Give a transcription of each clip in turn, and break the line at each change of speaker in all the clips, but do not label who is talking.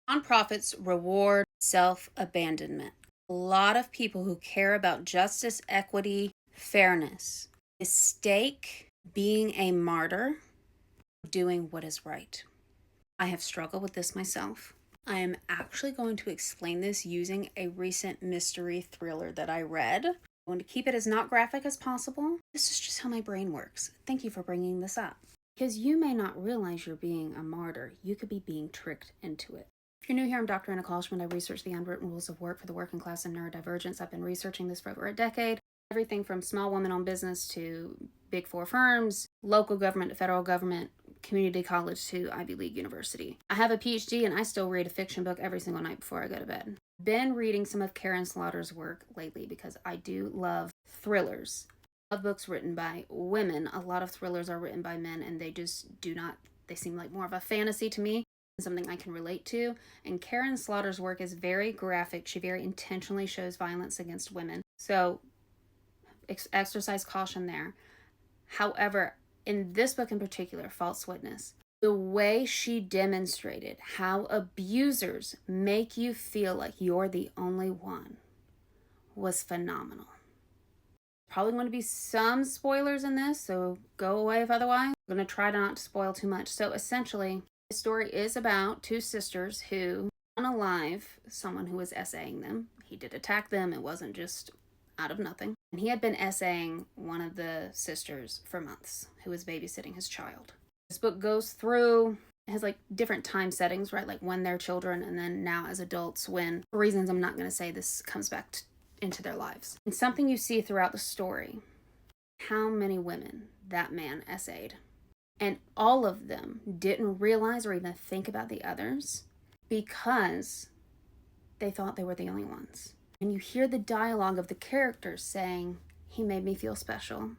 Nonprofits reward self-abandonment. A lot of people who care about justice, equity, fairness mistake being a martyr, doing what is right. I have struggled with this myself. I am actually going to explain this using a recent mystery thriller that I read. I want to keep it as not graphic as possible. This is just how my brain works. Thank you for bringing this up. Because you may not realize you're being a martyr. You could be being tricked into it. If you're new here, I'm Dr. Anna Kolschman. I research the unwritten rules of work for the working class and neurodivergence. I've been researching this for over a decade. Everything from small women-owned business to big four firms, local government to federal government, community college to Ivy League university. I have a Ph.D. and I still read a fiction book every single night before I go to bed. Been reading some of Karen Slaughter's work lately because I do love thrillers. I love books written by women. A lot of thrillers are written by men and they just do not, they seem like more of a fantasy to me, something I can relate to. And Karen Slaughter's work is very graphic. She very intentionally shows violence against women. So exercise caution there. However, in this book in particular, False Witness, the way she demonstrated how abusers make you feel like you're the only one was phenomenal. Probably going to be some spoilers in this, so go away if otherwise. I'm going to try not to spoil too much. So essentially, the story is about two sisters who unalive someone who was essaying them. He did attack them. It wasn't just out of nothing. And he had been essaying one of the sisters for months, who was babysitting his child. This book goes through, it has like different time settings, right? Like when they're children and then now as adults, when, for reasons I'm not going to say, this comes back into their lives. And something you see throughout the story, how many women that man essayed. And all of them didn't realize or even think about the others because they thought they were the only ones. And you hear the dialogue of the characters saying, he made me feel special.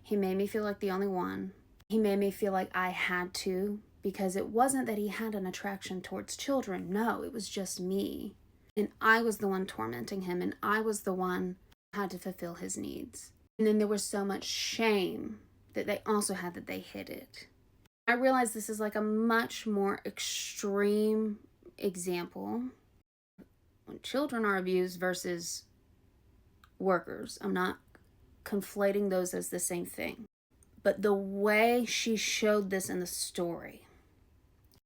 He made me feel like the only one. He made me feel like I had to, because it wasn't that he had an attraction towards children. No, it was just me. And I was the one tormenting him, and I was the one who had to fulfill his needs. And then there was so much shame that they also had that they hid it. I realize this is like a much more extreme example when children are abused versus workers. I'm not conflating those as the same thing. But the way she showed this in the story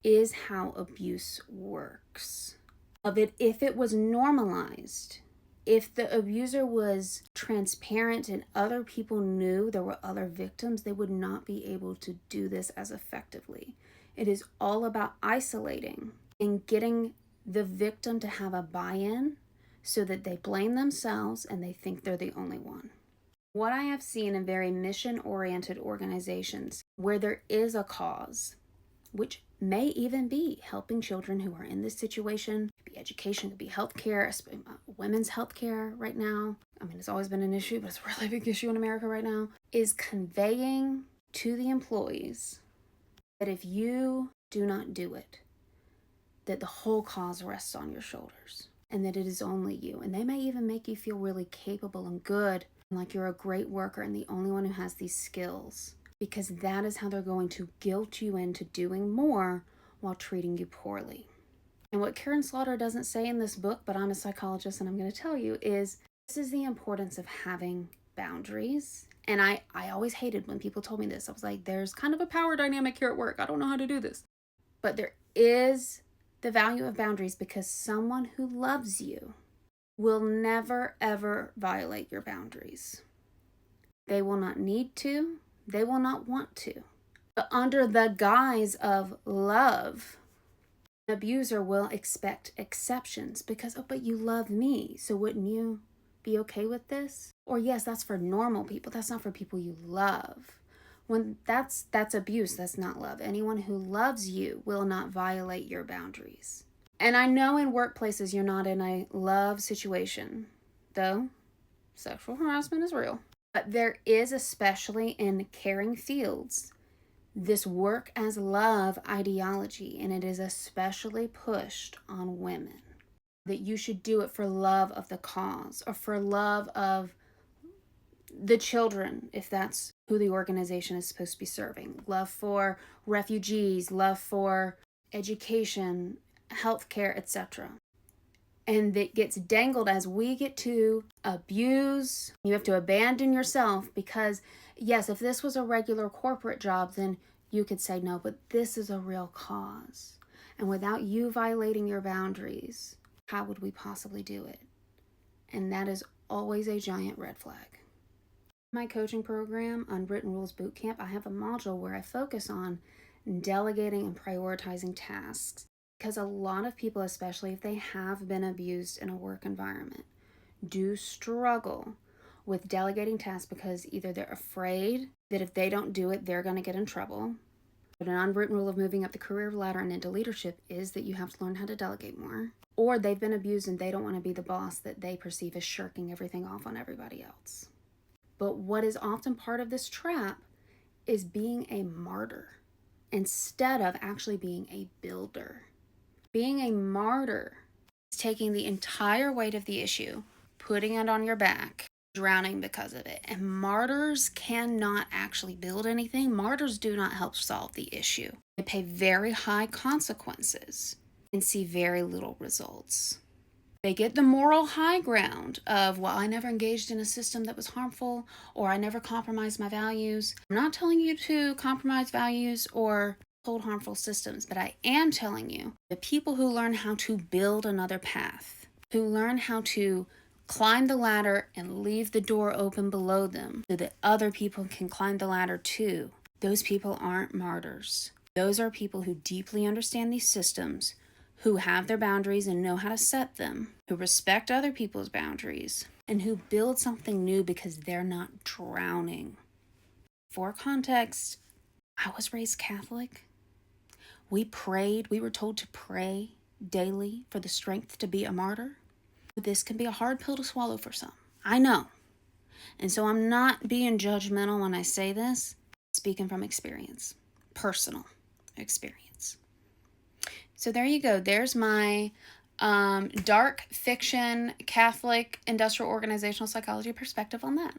is how abuse works. If it was normalized, if the abuser was transparent and other people knew there were other victims, they would not be able to do this as effectively. It is all about isolating and getting the victim to have a buy-in so that they blame themselves and they think they're the only one. What I have seen in very mission-oriented organizations where there is a cause, which may even be helping children who are in this situation, it could be education, it could be healthcare, women's healthcare right now. I mean, it's always been an issue, but it's a really big issue in America right now, is conveying to the employees that if you do not do it, that the whole cause rests on your shoulders and that it is only you. And they may even make you feel really capable and good, and like you're a great worker and the only one who has these skills, because that is how they're going to guilt you into doing more while treating you poorly. And what Karen Slaughter doesn't say in this book, but I'm a psychologist and I'm going to tell you, is this is the importance of having boundaries. And I always hated when people told me this. I was like, there's kind of a power dynamic here at work. I don't know how to do this. But there is the value of boundaries, because someone who loves you will never, ever violate your boundaries. They will not need to. They will not want to. But under the guise of love, an abuser will expect exceptions because, oh, but you love me, so wouldn't you be okay with this? Or yes, that's for normal people. That's not for people you love. When that's abuse, that's not love. Anyone who loves you will not violate your boundaries. And I know in workplaces you're not in a love situation, though sexual harassment is real. But there is, especially in caring fields, this work as love ideology, and it is especially pushed on women. That you should do it for love of the cause or for love of the children, if that's who the organization is supposed to be serving. Love for refugees, love for education, healthcare, etc. And it gets dangled as we get to abuse. You have to abandon yourself because, yes, if this was a regular corporate job, then you could say no, but this is a real cause. And without you violating your boundaries, how would we possibly do it? And that is always a giant red flag. My coaching program, Unwritten Rules Bootcamp, I have a module where I focus on delegating and prioritizing tasks. Because a lot of people, especially if they have been abused in a work environment, do struggle with delegating tasks because either they're afraid that if they don't do it, they're going to get in trouble. But an unwritten rule of moving up the career ladder and into leadership is that you have to learn how to delegate more. Or they've been abused and they don't want to be the boss that they perceive as shirking everything off on everybody else. But what is often part of this trap is being a martyr instead of actually being a builder. Being a martyr is taking the entire weight of the issue, putting it on your back, drowning because of it. And martyrs cannot actually build anything. Martyrs do not help solve the issue. They pay very high consequences and see very little results. They get the moral high ground of, well, I never engaged in a system that was harmful, or I never compromised my values. I'm not telling you to compromise values or hold harmful systems, but I am telling you the people who learn how to build another path, who learn how to climb the ladder and leave the door open below them so that other people can climb the ladder too, those people aren't martyrs. Those are people who deeply understand these systems, who have their boundaries and know how to set them, who respect other people's boundaries, and who build something new because they're not drowning. For context, I was raised Catholic. We prayed, we were told to pray daily for the strength to be a martyr. This can be a hard pill to swallow for some. I know. And so I'm not being judgmental when I say this, speaking from experience, personal experience. So there you go. There's my dark fiction Catholic industrial organizational psychology perspective on that.